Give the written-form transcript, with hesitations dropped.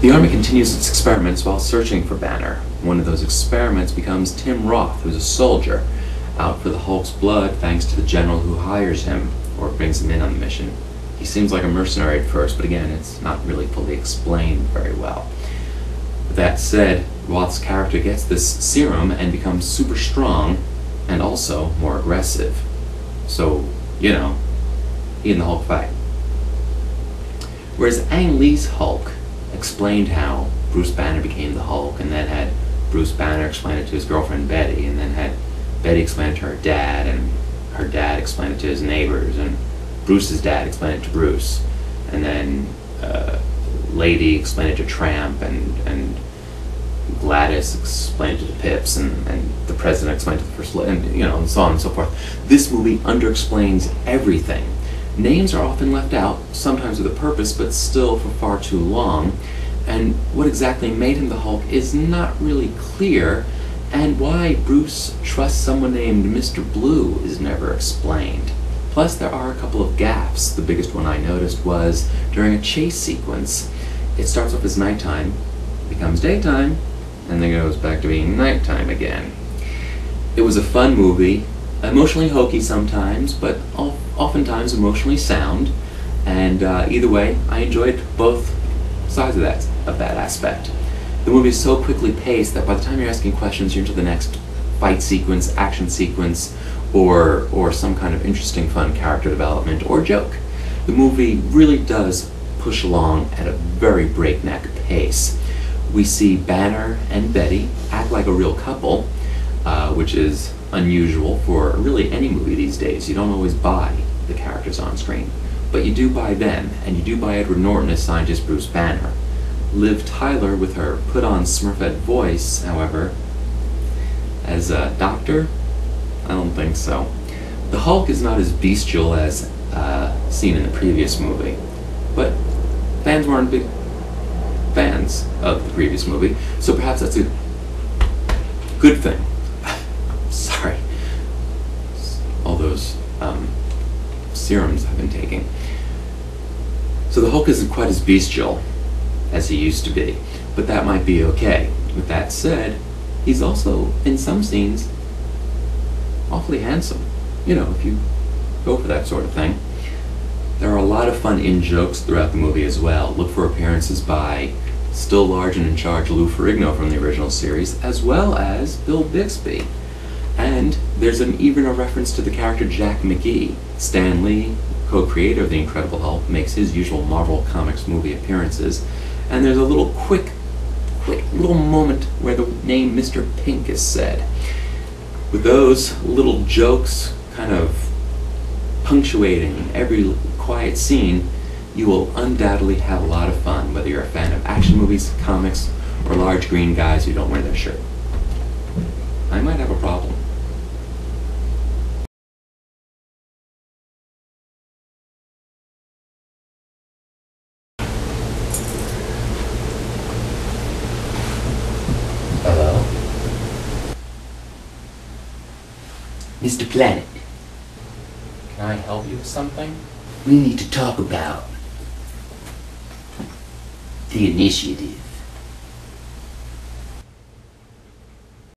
The Army continues its experiments while searching for Banner. One of those experiments becomes Tim Roth, who's a soldier, out for the Hulk's blood thanks to the general who hires him, or brings him in on the mission. He seems like a mercenary at first, but again, it's not really fully explained very well. With that said, Roth's character gets this serum and becomes super strong, and also more aggressive. So, you know, he and the Hulk fight. Whereas Ang Lee's Hulk explained how Bruce Banner became the Hulk, and then had Bruce Banner explain it to his girlfriend Betty, and then had Betty explain it to her dad, and her dad explained it to his neighbors, and Bruce's dad explained it to Bruce, and then Lady explained it to Tramp, and Gladys explained it to the Pips, and the President explained it to the First Lady, and you know, and so on and so forth. This movie underexplains everything. Names are often left out, sometimes with a purpose, but still for far too long. And what exactly made him the Hulk is not really clear, and why Bruce trusts someone named Mr. Blue is never explained. Plus, there are a couple of gaffes. The biggest one I noticed was during a chase sequence. It starts off as nighttime, becomes daytime, and then goes back to being nighttime again. It was a fun movie, emotionally hokey sometimes, but oftentimes emotionally sound, and either way, I enjoyed both sides of that aspect. The movie is so quickly paced that by the time you're asking questions, you're into the next fight sequence, action sequence, or some kind of interesting, fun character development or joke. The movie really does push along at a very breakneck pace. We see Banner and Betty act like a real couple, which is unusual for really any movie these days. You don't always buy the characters on screen, but you do buy them, and you do buy Edward Norton as scientist Bruce Banner. Liv Tyler, with her put-on Smurfette voice, however, as a doctor, I don't think so. The Hulk is not as bestial as seen in the previous movie, but fans weren't big fans of the previous movie, so perhaps that's a good thing. Sorry. All those serums I've been taking. So the Hulk isn't quite as bestial as he used to be, but that might be okay. With that said, he's also, in some scenes, awfully handsome. You know, if you go for that sort of thing. There are a lot of fun in-jokes throughout the movie as well. Look for appearances by still large and in charge Lou Ferrigno from the original series, as well as Bill Bixby. And there's even a reference to the character Jack McGee. Stan Lee, co-creator of The Incredible Hulk, makes his usual Marvel Comics movie appearances. And there's a little quick little moment where the name Mr. Pink is said. With those little jokes kind of punctuating every quiet scene, you will undoubtedly have a lot of fun, whether you're a fan of action movies, comics, or large green guys who don't wear their shirt. I might have a problem. Hello? Mr. Planet, Can I help you with something? we need to talk about the initiative.